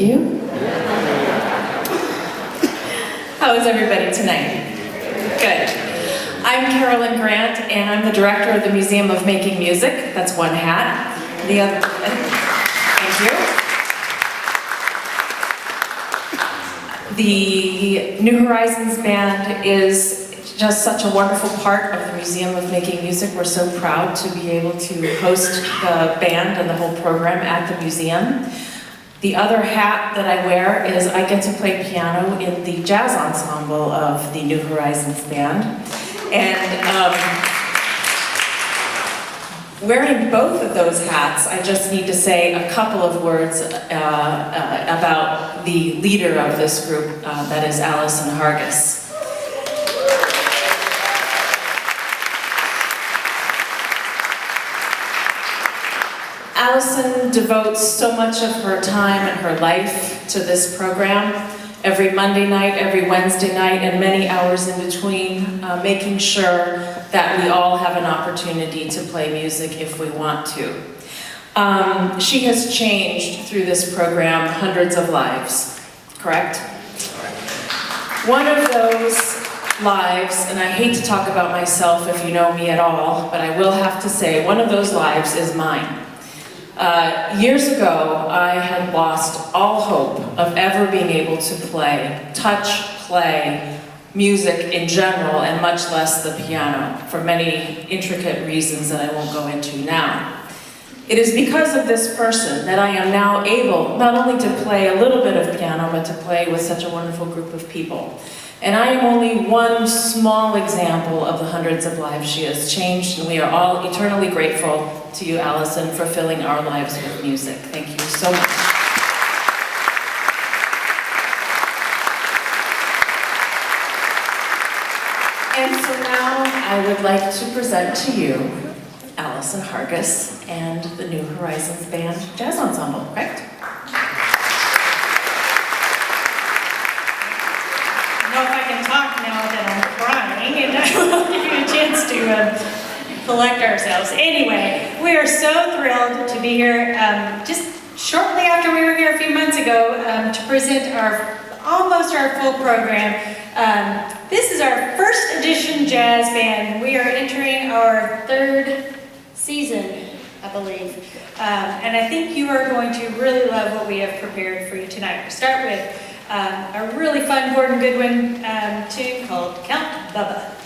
Thank you. How is everybody tonight? Good. I'm Carolyn Grant, and I'm the director of the Museum of Making Music. That's one hat. The other, thank you. The New Horizons Band is just such a wonderful part of the Museum of Making Music. We're so proud to be able to host the band and the whole program at the museum. The other hat that I wear is I get to play piano in the jazz ensemble of the New Horizons Band. And wearing both of those hats, I just need to say a couple of words about the leader of this group, that is Allison Hargis. Allison devotes so much of her time and her life to this program, every Monday night, every Wednesday night, and many hours in between, making sure that we all have an opportunity to play music if we want to. She has changed through this program hundreds of lives, correct? One of those lives, and I hate to talk about myself if you know me at all, but I will have to say one of those lives is mine. Years ago, I had lost all hope of ever being able to play music in general, and much less the piano, for many intricate reasons that I won't go into now. It is because of this person that I am now able not only to play a little bit of piano, but to play with such a wonderful group of people. And I am only one small example of the hundreds of lives she has changed, and we are all eternally grateful to you, Allison, for filling our lives with music. Thank you so much. And so now I would like to present to you Allison Hargis and the New Horizons Band Jazz Ensemble, correct? Talk now that I'm crying, and I will give you a chance to collect ourselves. Anyway, we are so thrilled to be here just shortly after we were here a few months ago to present almost our full program. This is our first edition jazz band. We are entering our third season, I believe. And I think you are going to really love what we have prepared for you tonight. We'll start with a really fun Gordon Goodwin tune called Count Bubba. Bubba.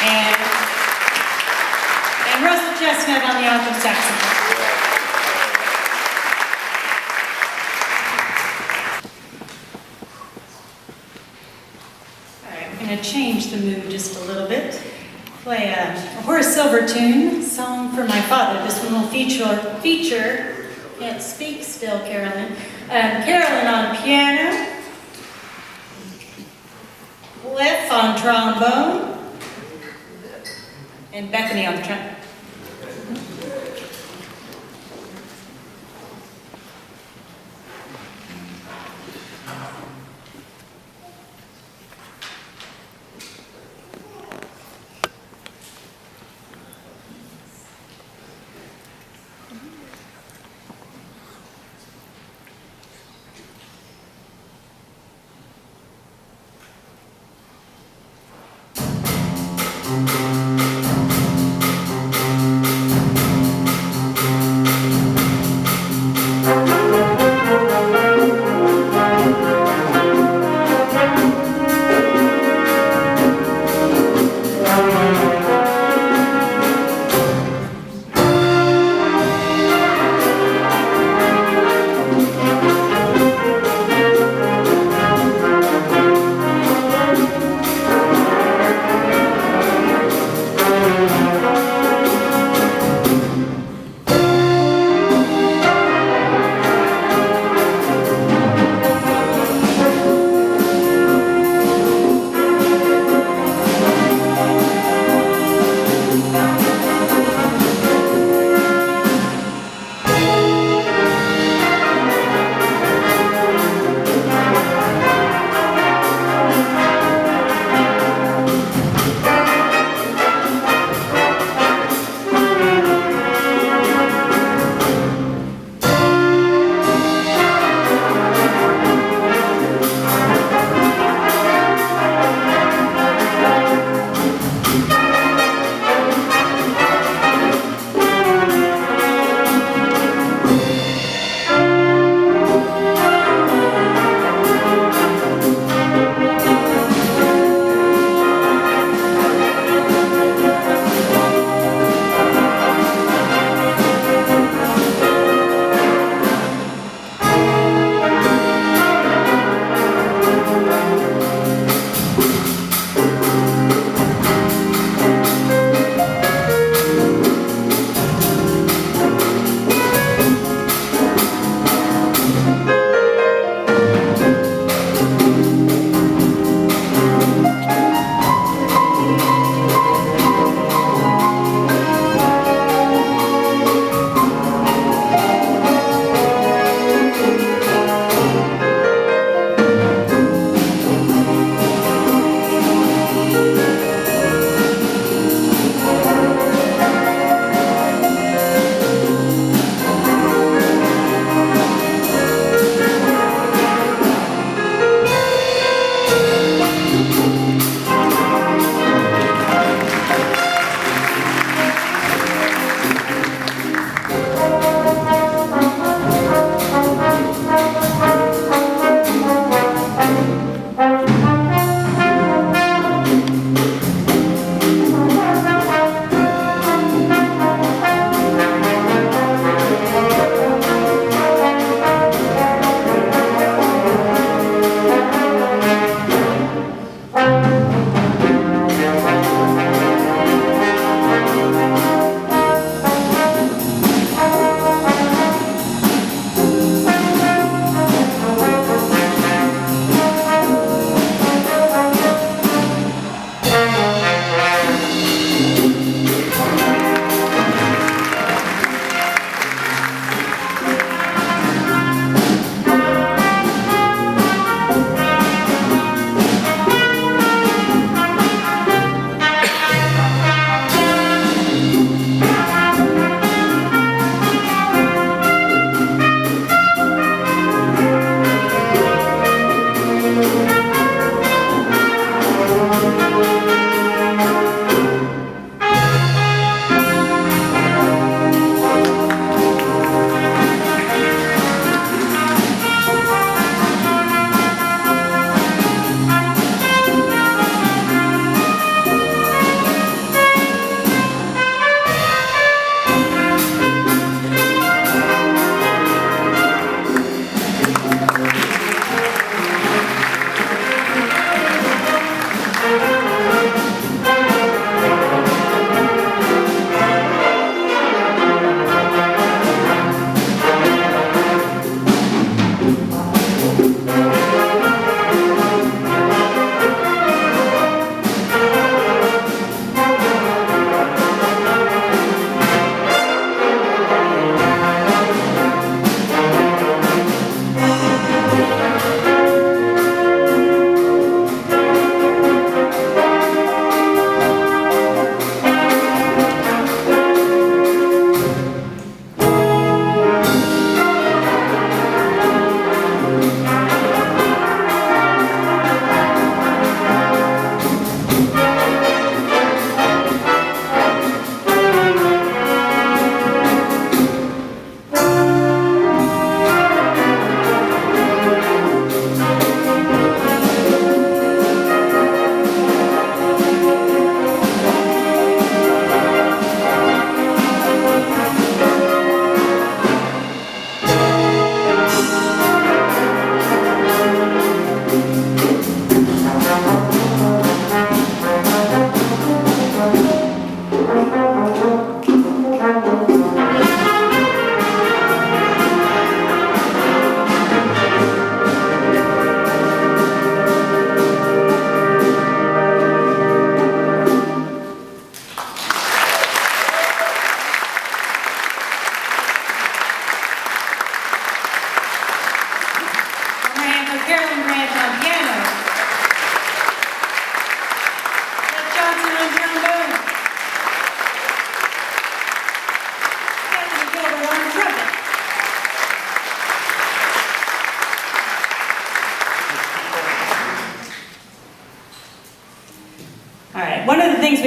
and Russell Chestnut on the alto saxophone. All right, I'm going to change the mood just a little bit. Play a Horace Silver tune, Song for My Father. This one will feature can't speak still, Carolyn. Carolyn on piano, Cliff on trombone, and Bethany on the trumpet.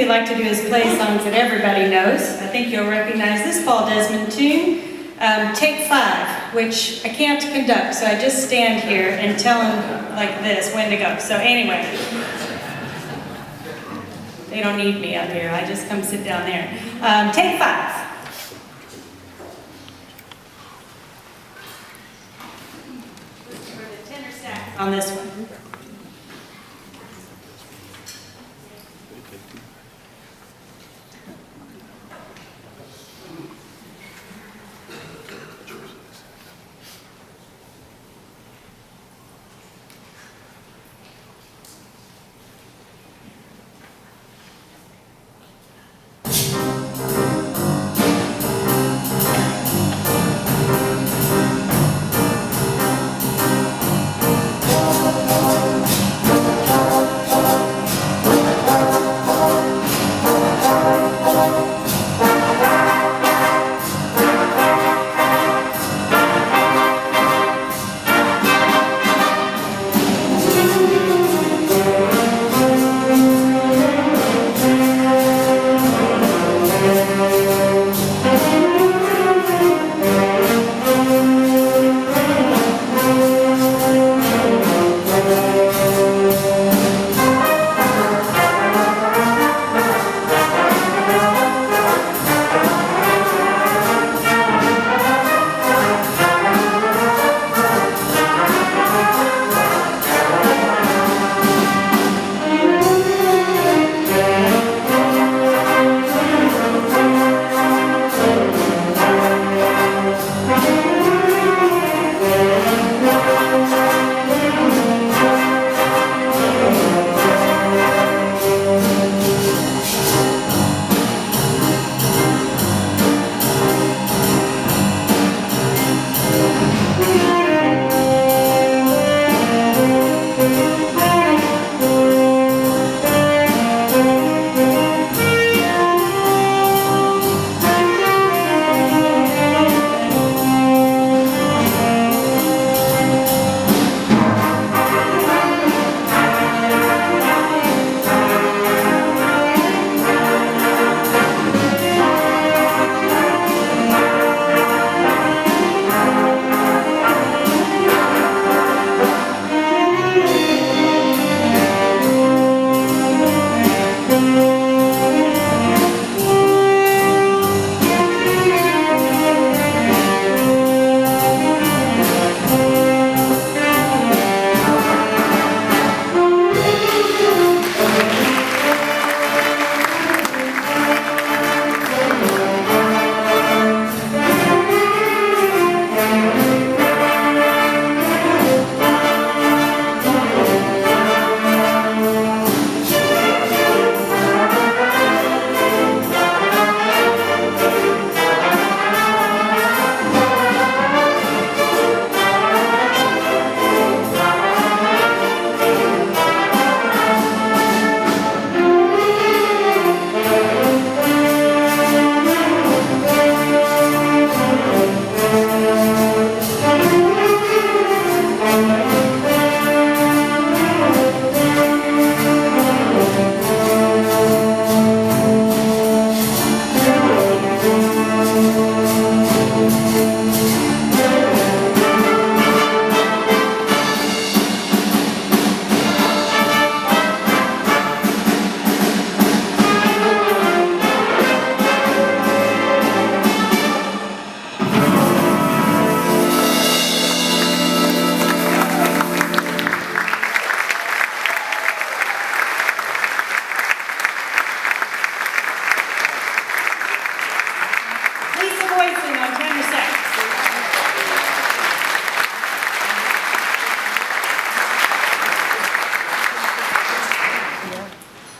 we like to do is play songs that everybody knows. I think you'll recognize this Paul Desmond tune, Take 5, which I can't conduct, so I just stand here and tell them like this when to go. So anyway, they don't need me up here. I just come sit down there. Take 5. On this one.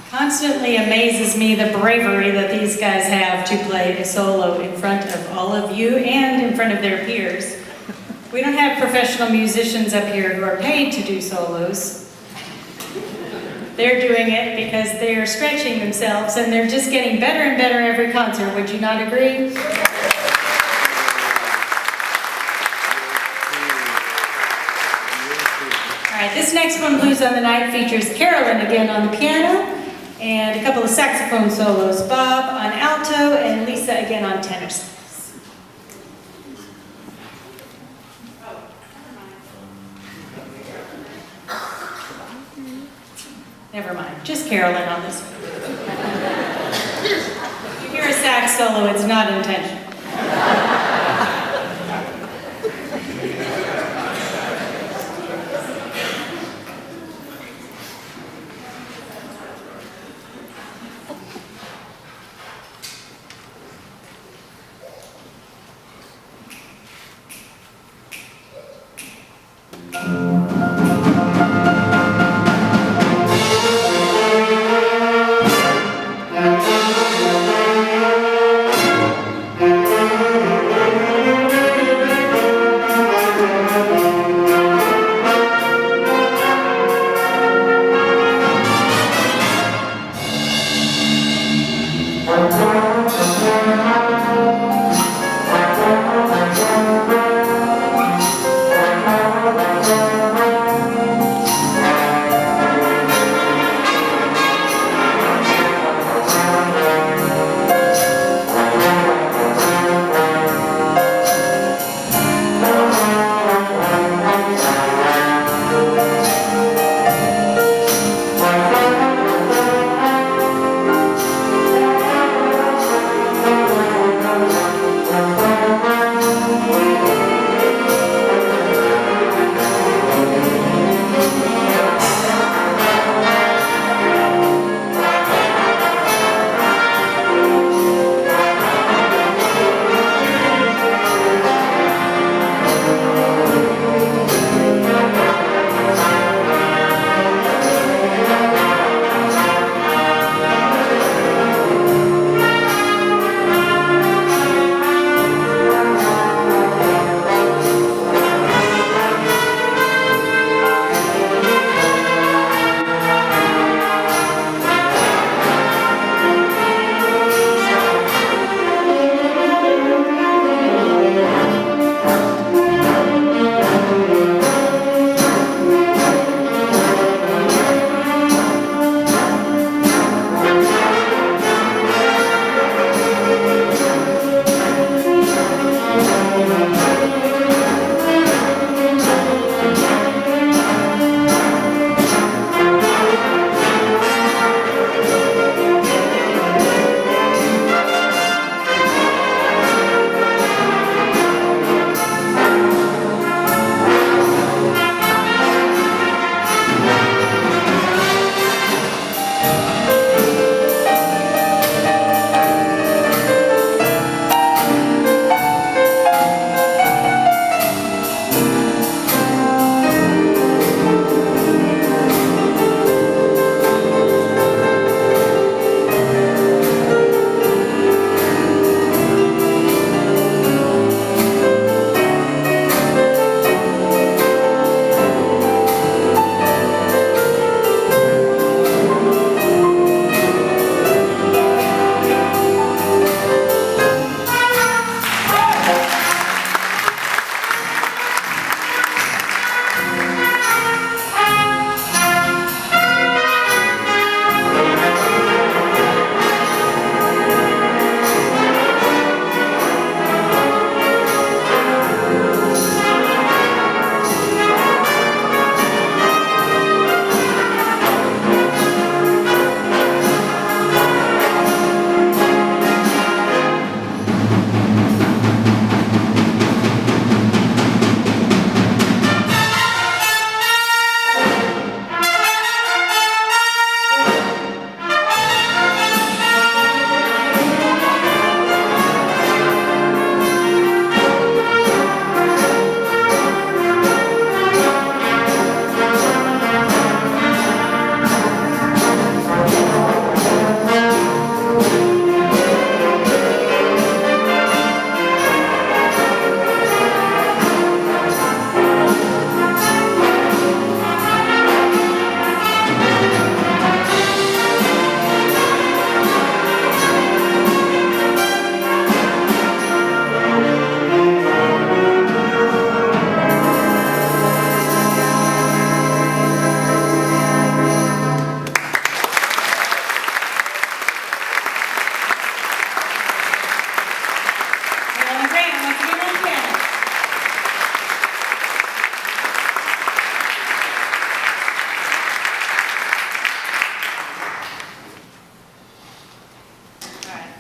Constantly amazes me the bravery that these guys have to play a solo in front of all of you and in front of their peers. We don't have professional musicians up here who are paid to do solos. They're doing it because they're stretching themselves and they're just getting better and better every concert. Would you not agree? All right, this next one, Blues on the Night, features Carolyn again on the piano and a couple of saxophone solos, Bob on alto and Lisa again on tenor sax. Never mind, just Carolyn on this one. If you hear a sax solo, it's not intentional.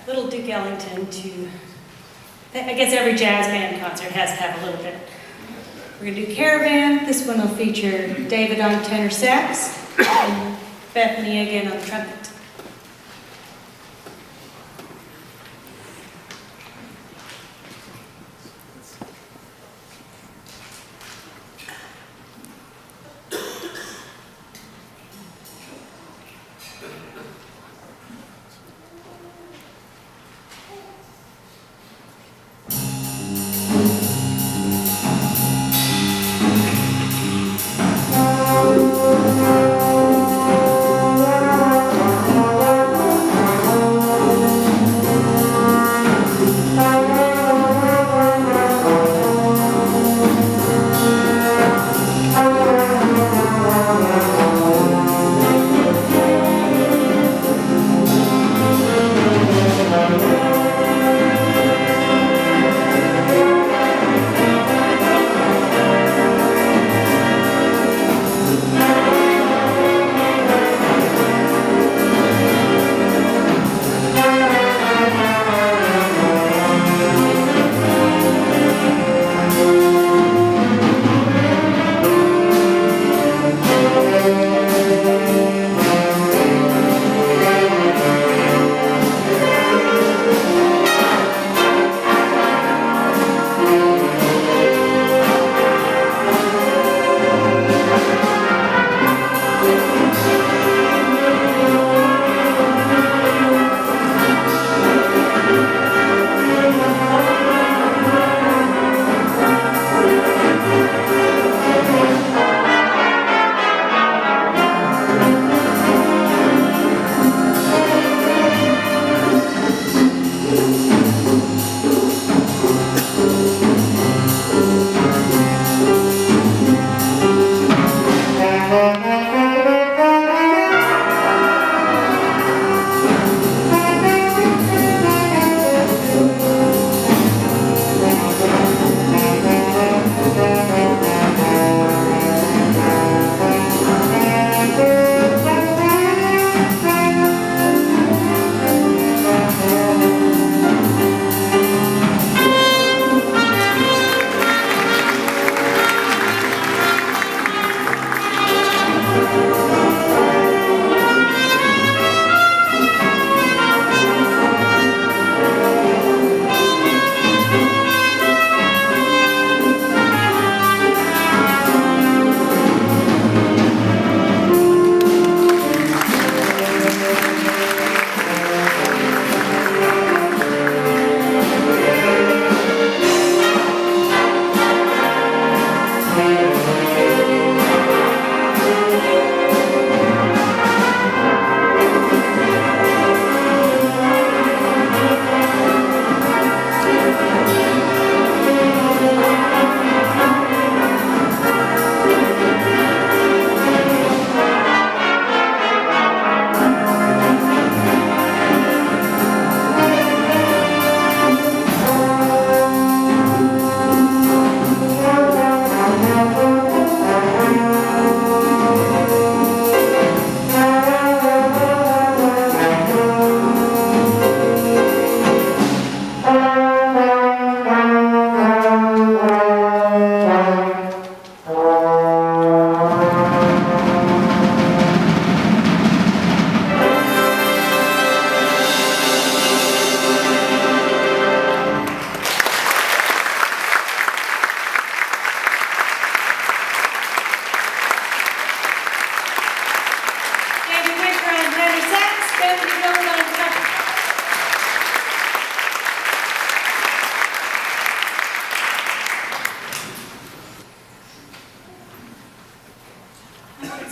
little Duke Ellington to, I guess every jazz band concert has to have a little bit. We're going to do Caravan. This one will feature David on tenor sax and Bethany again on trumpet.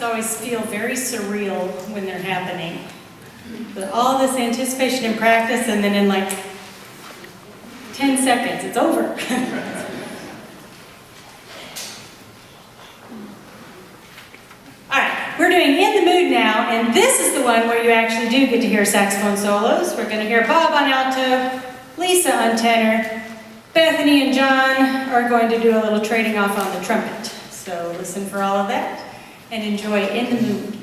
Always feel very surreal when they're happening. But all this anticipation and practice, and then in like 10 seconds, it's over. All right, we're doing In the Mood now, and this is the one where you actually do get to hear saxophone solos. We're going to hear Bob on alto, Lisa on tenor, Bethany and John are going to do a little trading off on the trumpet. So listen for all of that and enjoy In the Mood.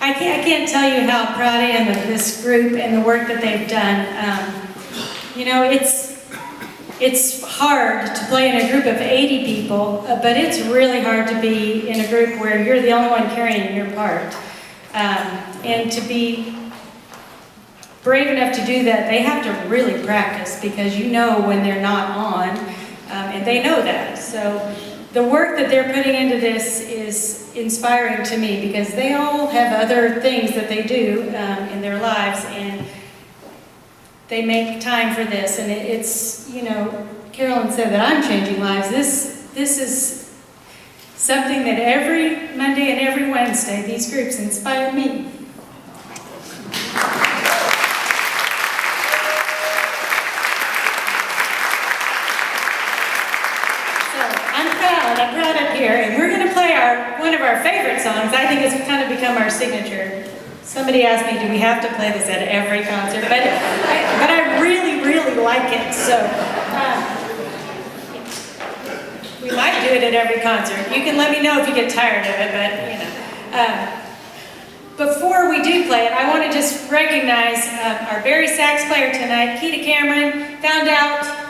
I can't tell you how proud I am of this group and the work that they've done. You know, it's hard to play in a group of 80 people, but it's really hard to be in a group where you're the only one carrying your part. And to be brave enough to do that, they have to really practice, because you know when they're not on, and they know that. So the work that they're putting into this is inspiring to me, because they all have other things that they do in their lives, and they make time for this. And it's, you know, Carolyn said that I'm changing lives. This is something that every Monday and every Wednesday, these groups inspire me. I'm proud up here, and we're going to play one of our favorite songs. I think it's kind of become our signature. Somebody asked me, do we have to play this at every concert? But I really, really like it. So we might do it at every concert. You can let me know if you get tired of it, but you know. Before we do play it, I want to just recognize our Barry sax player tonight, Keita Cameron, found out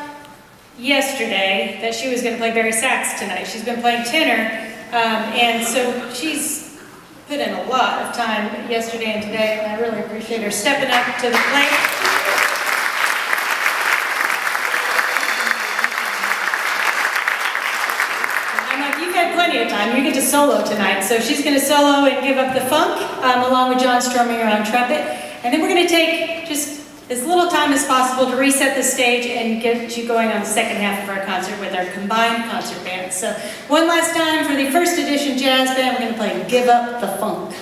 yesterday that she was going to play Barry sax tonight. She's been playing tenor, and so she's put in a lot of time yesterday and today, and I really appreciate her stepping up to the plate. I'm like, you've had plenty of time. You get to solo tonight. So she's going to solo and give up the funk, along with John Strominger on trumpet, and then we're going to take just as little time as possible to reset the stage and get you going on the second half of our concert with our combined concert band. So one last time for the first edition jazz band, we're going to play Give Up the Funk.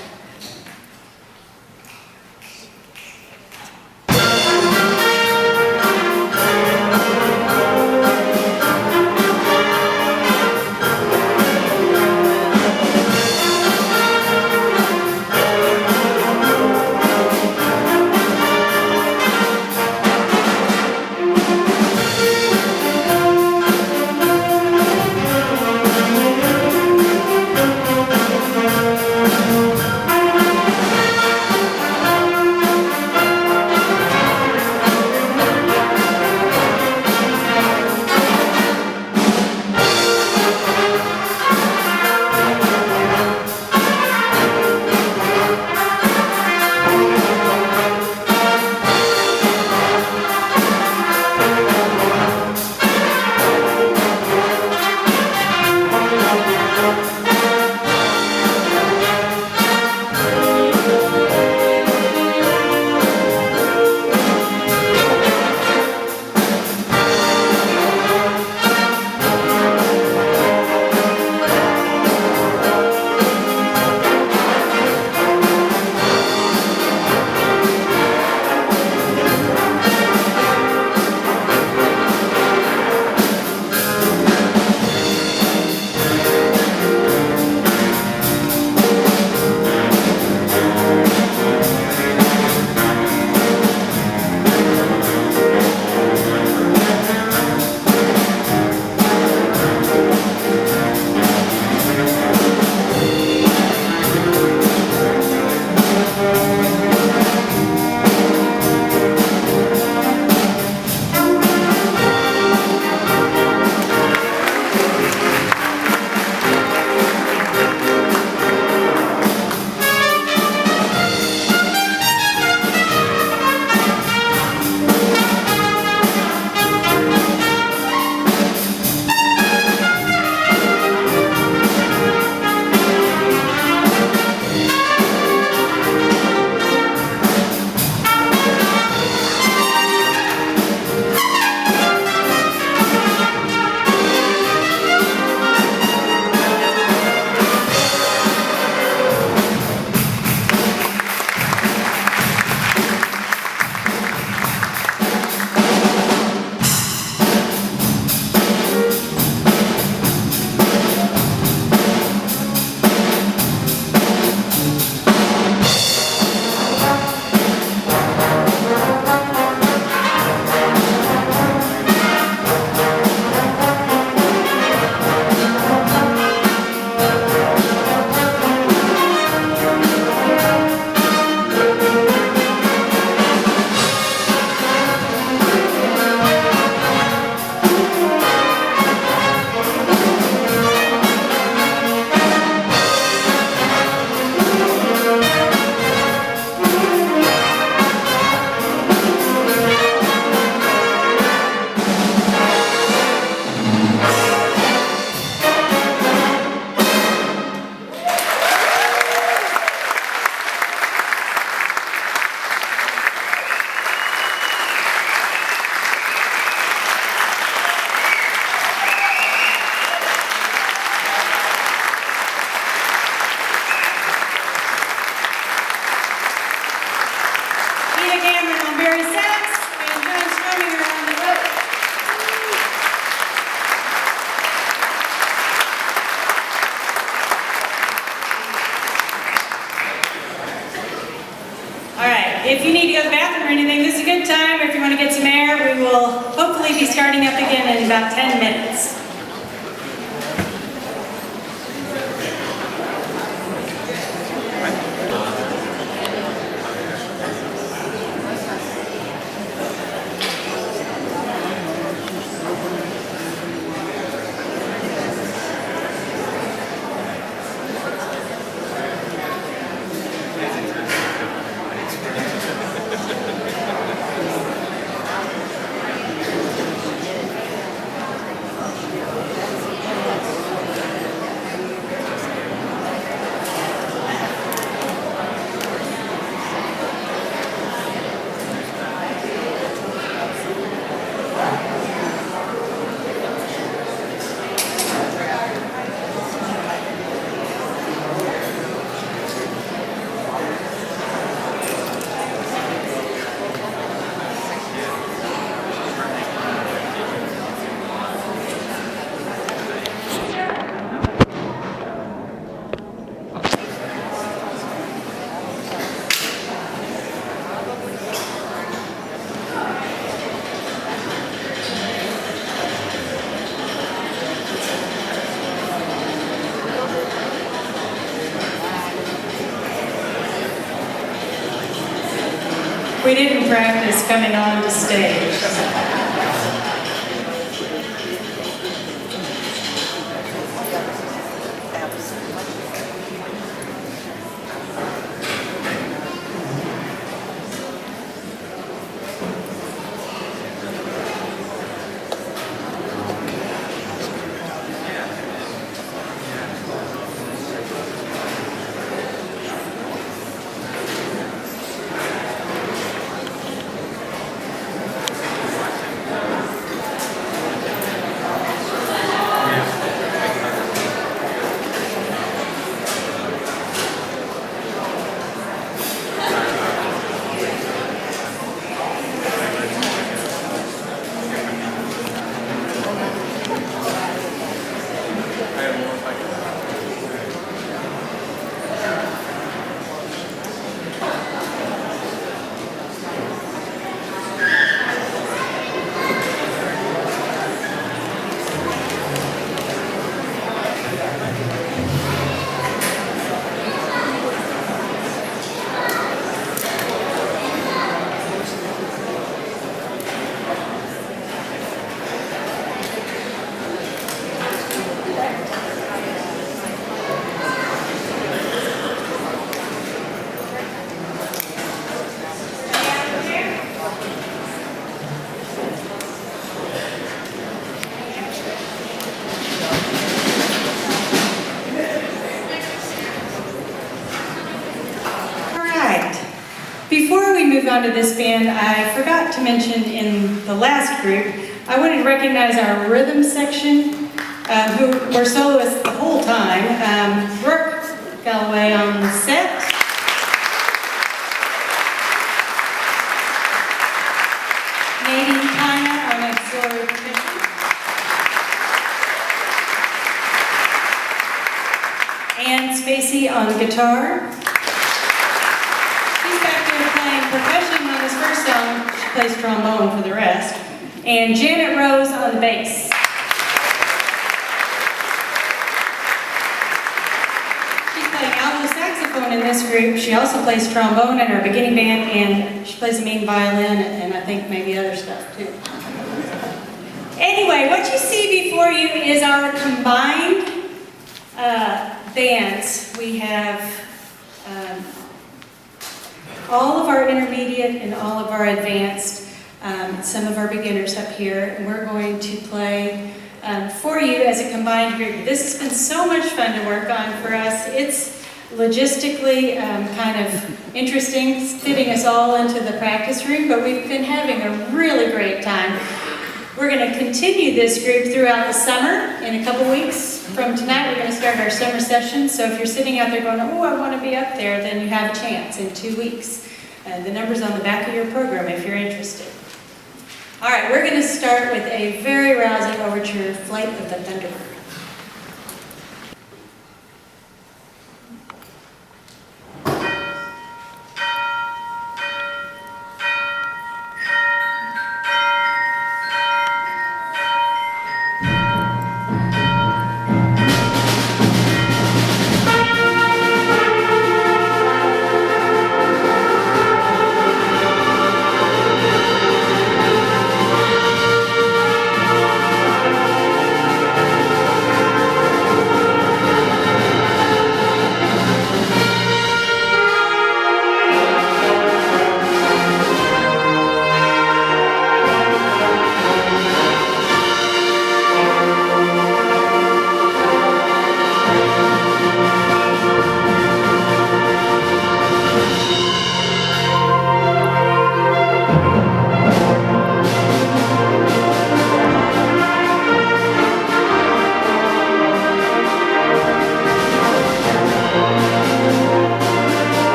If you need to go to the bathroom or anything, this is a good time. If you want to get some air, we will hopefully be starting up again in about 10 minutes. We didn't practice coming on to stage. Before we move on to this band, I forgot to mention in the last group, I wanted to recognize our rhythm section, who were soloists the whole time. Brooke Galloway on the set. Nadine Kaya on auxiliary percussion. Ann Spacey on guitar. Percussion on this first song, she plays trombone for the rest, and Janet Rose on the bass. She's playing alto saxophone in this group. She also plays trombone in her beginning band, and she plays the main violin, and I think maybe other stuff too. Anyway, what you see before you is our combined bands. We have all of our intermediate and all of our advanced, some of our beginners up here, and we're going to play for you as a combined group. This has been so much fun to work on for us. It's logistically kind of interesting, fitting us all into the practice room, but we've been having a really great time. We're going to continue this group throughout the summer. In a couple weeks from tonight, we're going to start our summer session. So if you're sitting out there going, oh, I want to be up there, then you have a chance in 2 weeks. The number's on the back of your program if you're interested. All right, we're going to start with a very rousing overture, Flight of the Thunderbird.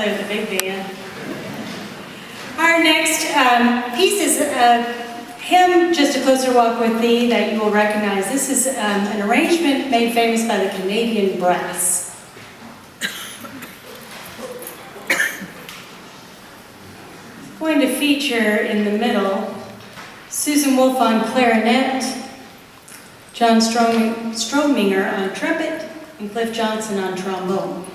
play with the big band. Our next piece is Hymn, Just a Closer Walk with Thee, that you will recognize. This is an arrangement made famous by the Canadian Brass. It's going to feature in the middle Susan Wolf on clarinet, John Strominger on trumpet, and Cliff Johnson on trombone.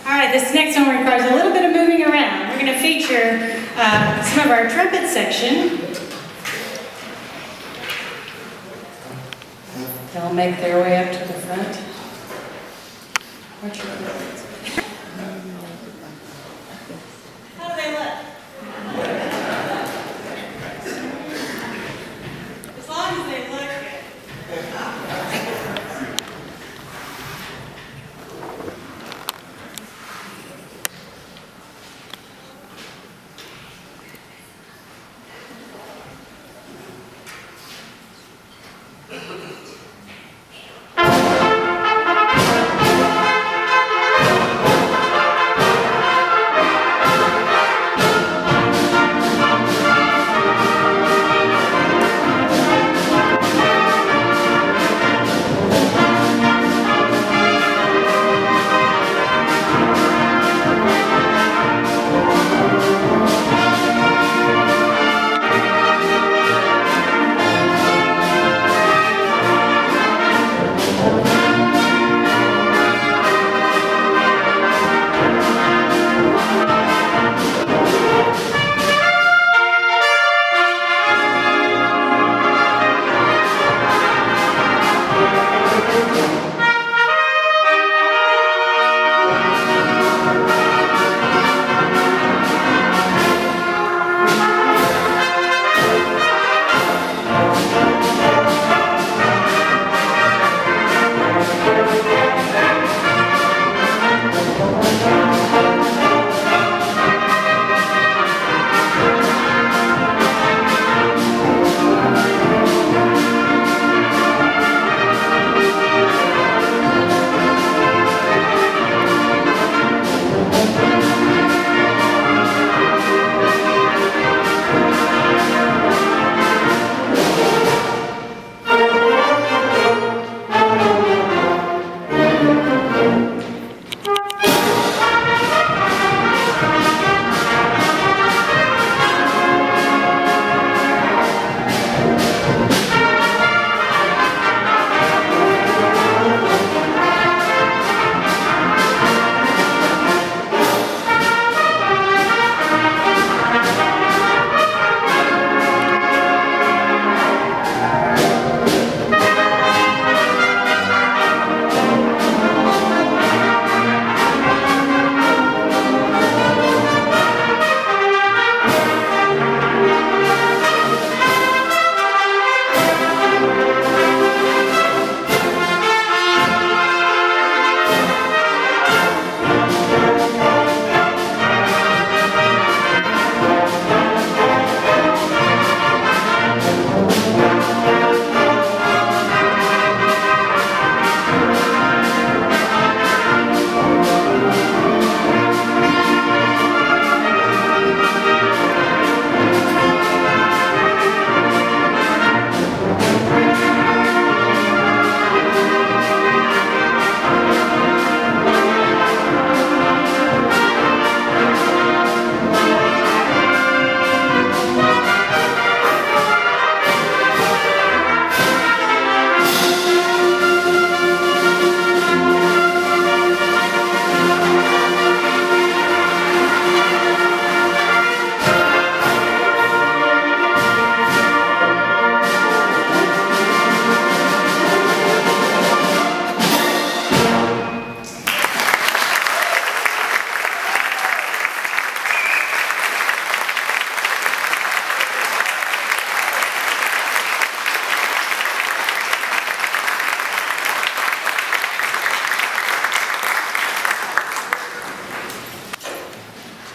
All right, this next one requires a little bit of moving around. We're going to feature some of our trumpet section. They'll make their way up to the front. What's your trumpets? How do they look? As long as they look good.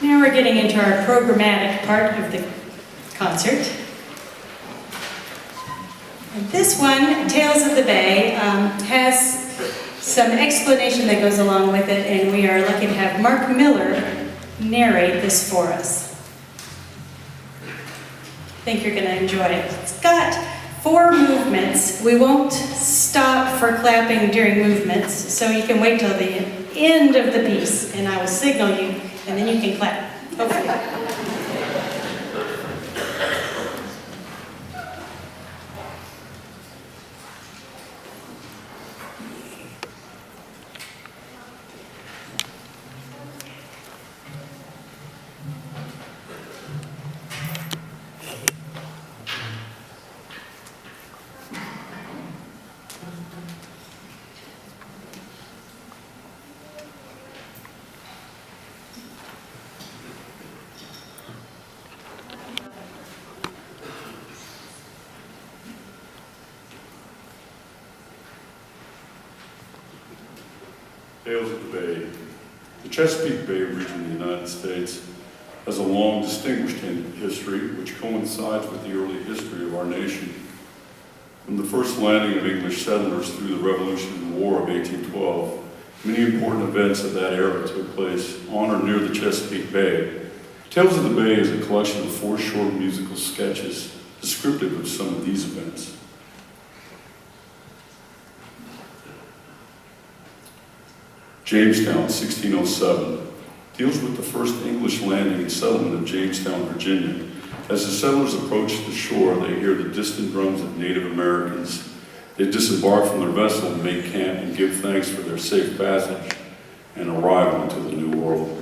Now we're getting into our programmatic part of the concert. And this one, Tales of the Bay, has some explanation that goes along with it, and we are lucky to have Mark Miller narrate this for us. I think you're going to enjoy it. It's got 4 movements. We won't stop for clapping during movements, so you can wait till the end of the piece, and I will signal you, and then you can clap, hopefully. Tales of the Bay. The Chesapeake Bay region of the United States has a long, distinguished history which coincides with the early history of our nation. From the first landing of English settlers through the Revolutionary War of 1812, many important events of that era took place on or near the Chesapeake Bay. Tales of the Bay is a collection of 4 short musical sketches descriptive of some of these events. Jamestown, 1607, deals with the first English landing and settlement of Jamestown, Virginia. As the settlers approach the shore, they hear the distant drums of Native Americans. They disembark from their vessel and make camp and give thanks for their safe passage and arrival into the New World.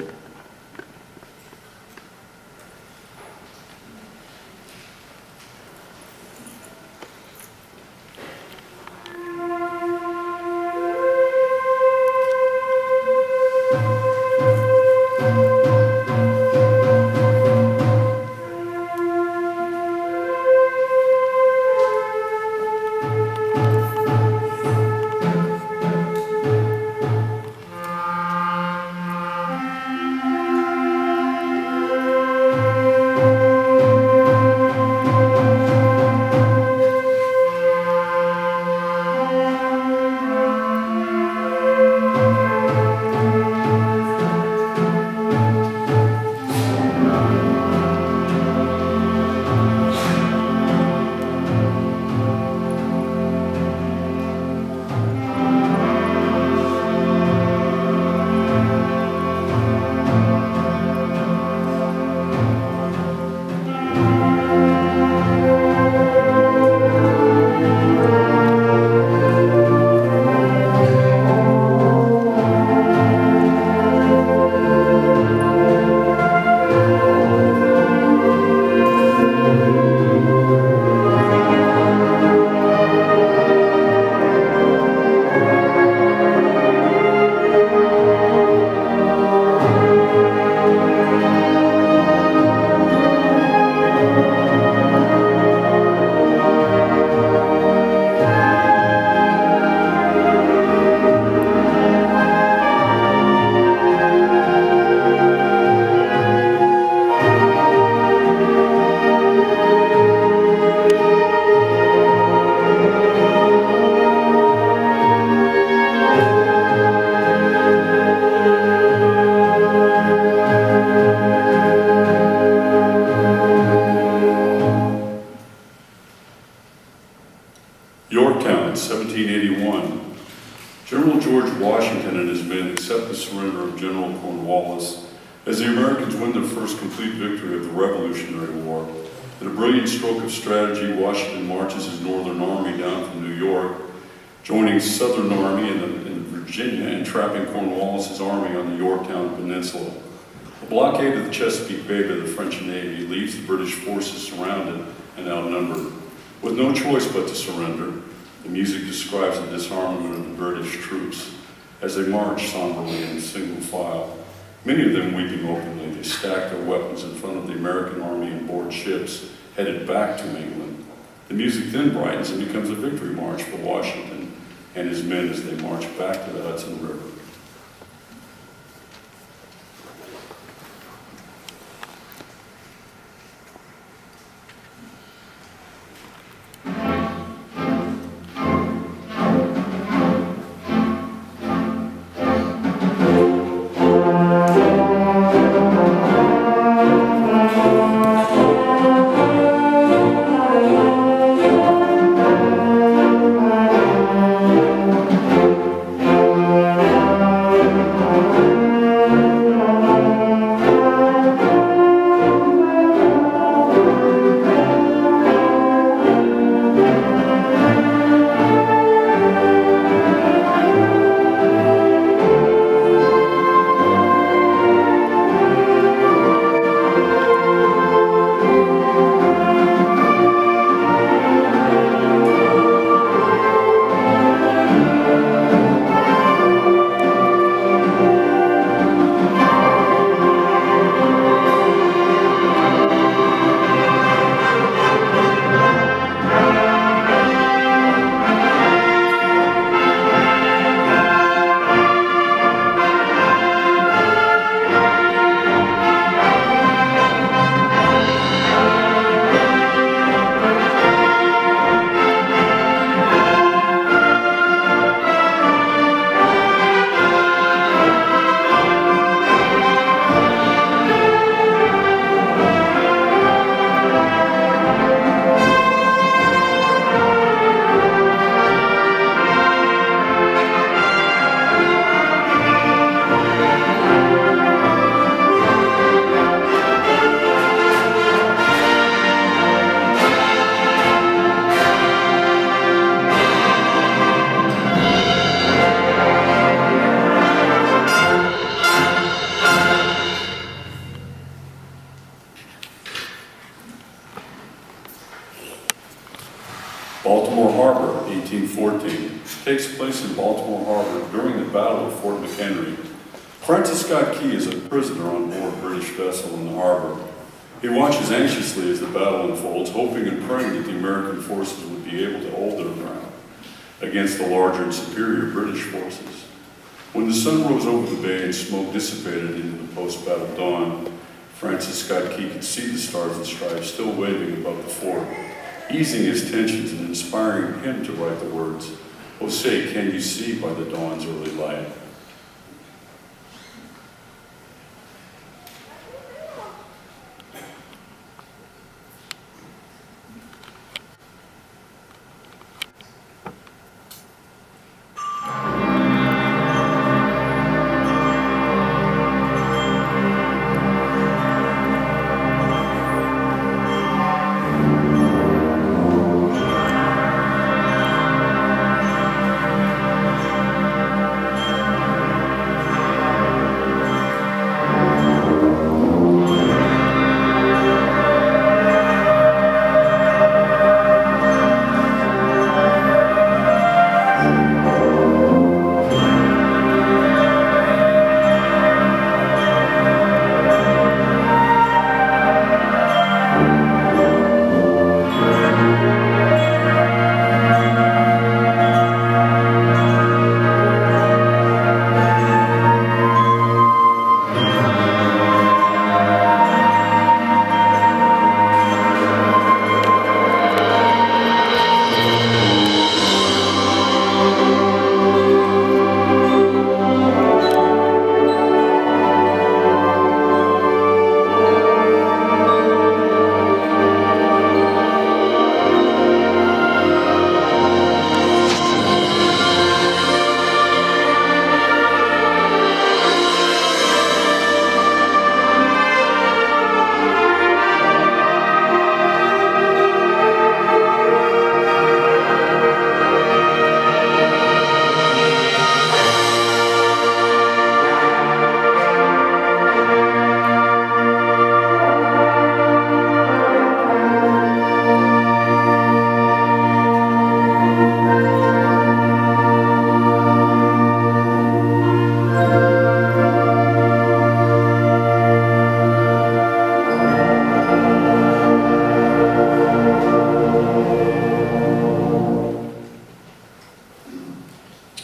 Yorktown, 1781. General George Washington and his men accept the surrender of General Cornwallis as the Americans win their first complete victory of the Revolutionary War. In a brilliant stroke of strategy, Washington marches his Northern Army down from New York, joining Southern Army in Virginia and trapping Cornwallis's army on the Yorktown Peninsula. A blockade of the Chesapeake Bay by the French Navy leaves the British forces surrounded and outnumbered. With no choice but to surrender, the music describes the disarmament of the British troops as they march somberly in single file. Many of them weeping openly, they stack their weapons in front of the American army and board ships headed back to England. The music then brightens and becomes a victory march for Washington and his men as they march back to the Hudson River. Baltimore Harbor, 1814, takes place in Baltimore Harbor during the Battle of Fort McHenry. Francis Scott Key is a prisoner on board a British vessel in the harbor. He watches anxiously as the battle unfolds, hoping and praying that the American forces would be able to hold their ground against the larger and superior British forces. When the sun rose over the bay and smoke dissipated into the post-battle dawn, Francis Scott Key could see the stars and stripes still waving above the fort, easing his tensions and inspiring him to write the words, "Oh say, can you see by the dawn's early light?"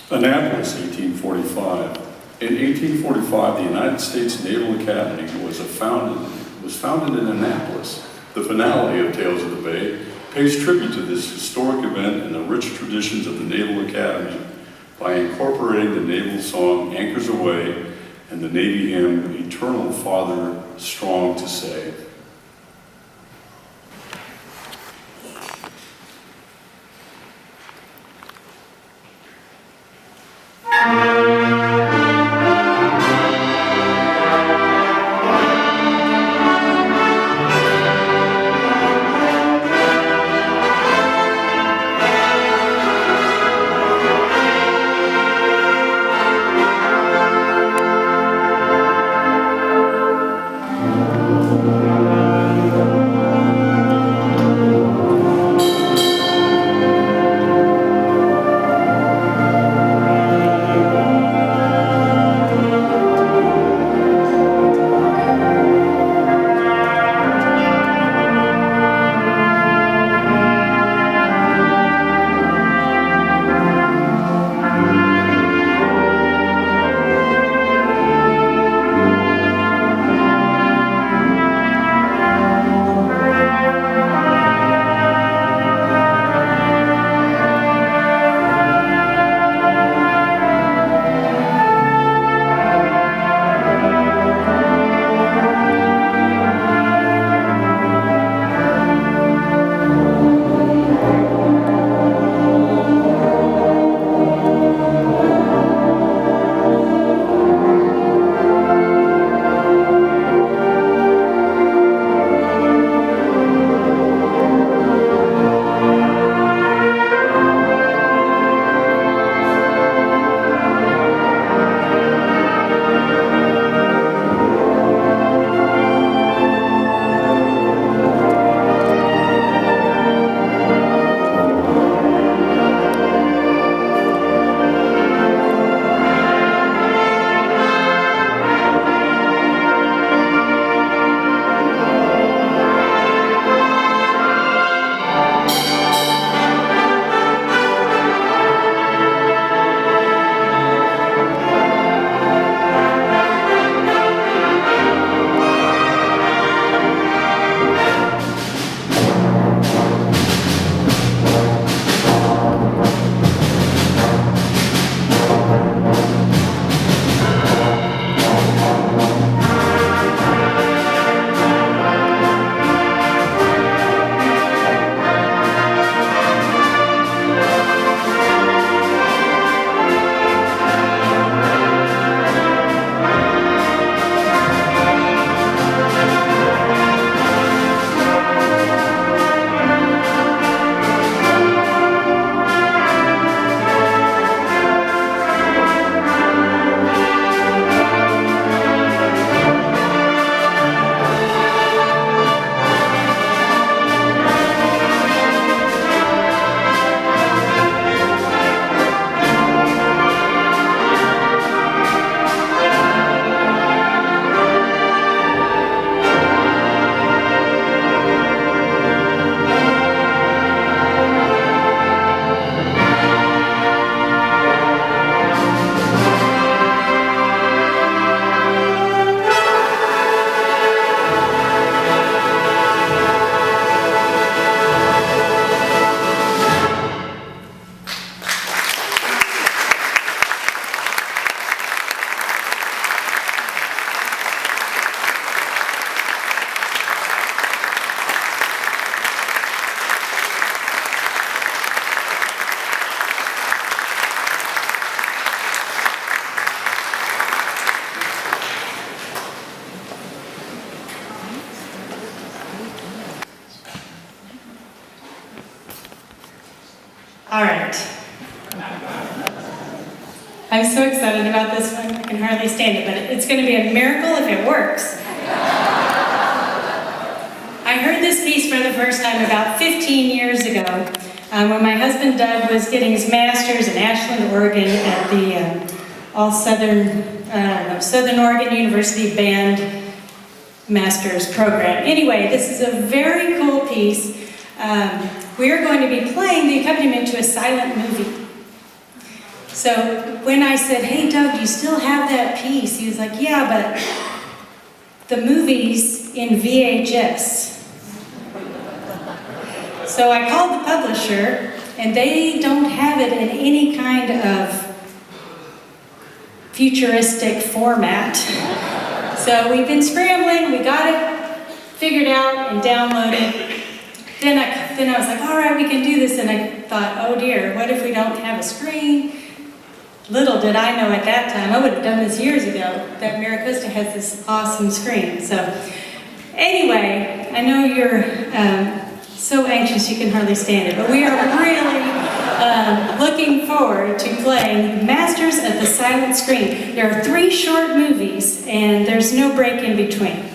Annapolis, 1845. In 1845, the United States Naval Academy was founded in Annapolis. The finale of Tales of the Bay pays tribute to this historic event and the rich traditions of the Naval Academy by incorporating the naval song Anchors Aweigh and the Navy hymn Eternal Father, Strong to Save. All right. I'm so excited about this one, I can hardly stand it, but it's going to be a miracle if it works. I heard this piece for the first time about 15 years ago when my husband Doug was getting his master's in Ashland, Oregon at the Southern Oregon University Band Master's Program. Anyway, this is a very cool piece. We are going to be playing the accompaniment to a silent movie. So when I said, hey Doug, do you still have that piece? He was like, yeah, but the movie's in VHS. So I called the publisher, and they don't have it in any kind of futuristic format. So we've been scrambling, we got it figured out and downloaded. Then I was like, all right, we can do this, and I thought, oh dear, what if we don't have a screen? Little did I know at that time, I would have done this years ago, that Maricosta has this awesome screen. So anyway, I know you're so anxious you can hardly stand it, but we are really looking forward to playing Masters of the Silent Screen. There are 3 short movies, and there's no break in between.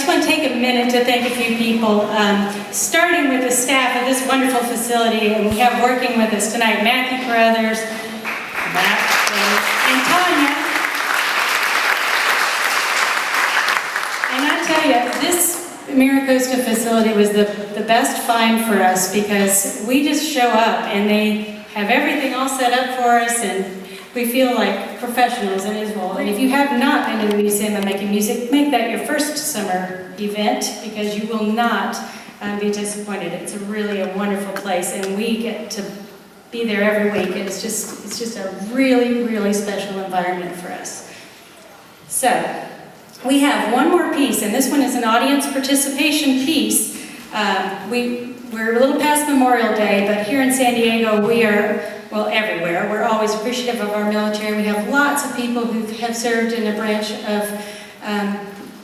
just want to take a minute to thank a few people, starting with the staff of this wonderful facility, and we have working with us tonight, Matthew Carruthers, Matt, and Tanya. And I tell you, this MiraCosta facility was the best find for us because we just show up and they have everything all set up for us and we feel like professionals in Israel. And if you have not been to the Museum of Making Music, make that your first summer event because you will not be disappointed. It's really a wonderful place and we get to be there every week. It's just a really, really special environment for us. So, we have one more piece, and this one is an audience participation piece. We're a little past Memorial Day, but here in San Diego, we are, well, everywhere. We're always appreciative of our military. We have lots of people who have served in a branch of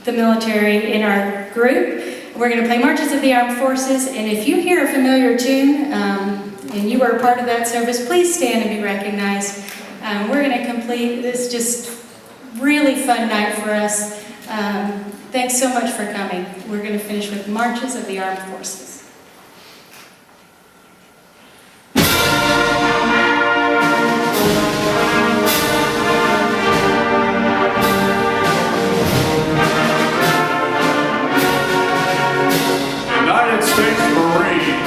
the military in our group. We're going to play Marches of the Armed Forces, and if you hear a familiar tune, and you are a part of that service, please stand and be recognized. We're going to complete this just really fun night for us. Thanks so much for coming. We're going to finish with Marches of the Armed Forces. United States Marines.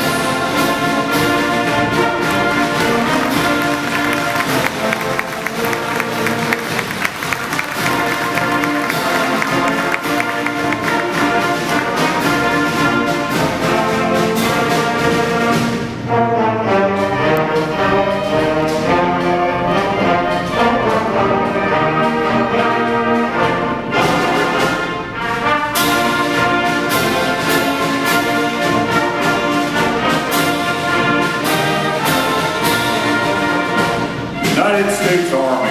United States Army.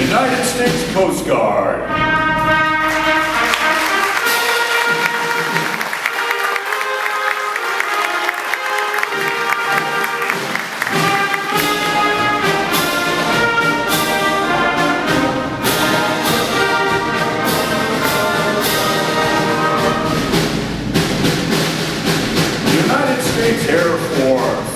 United States Coast Guard. United States Air Force.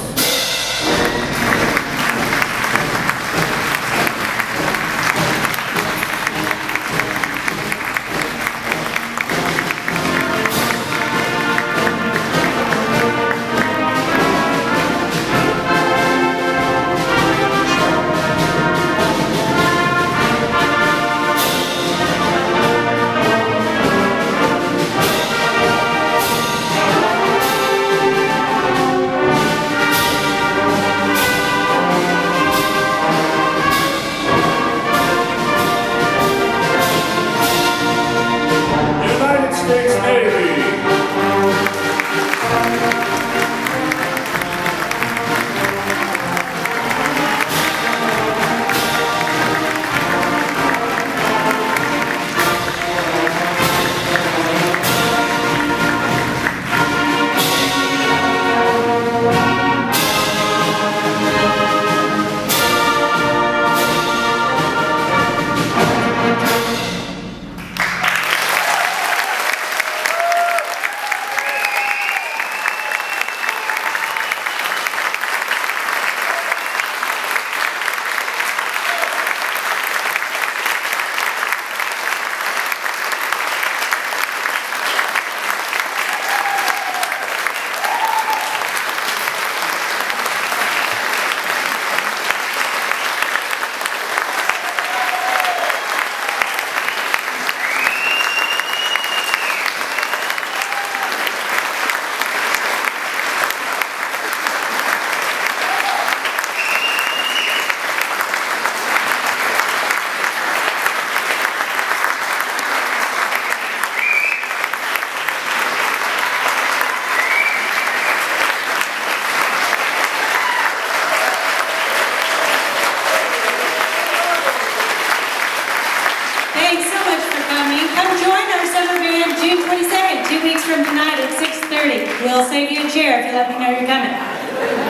tonight at 6:30. We'll save you a chair if you let me know you're coming.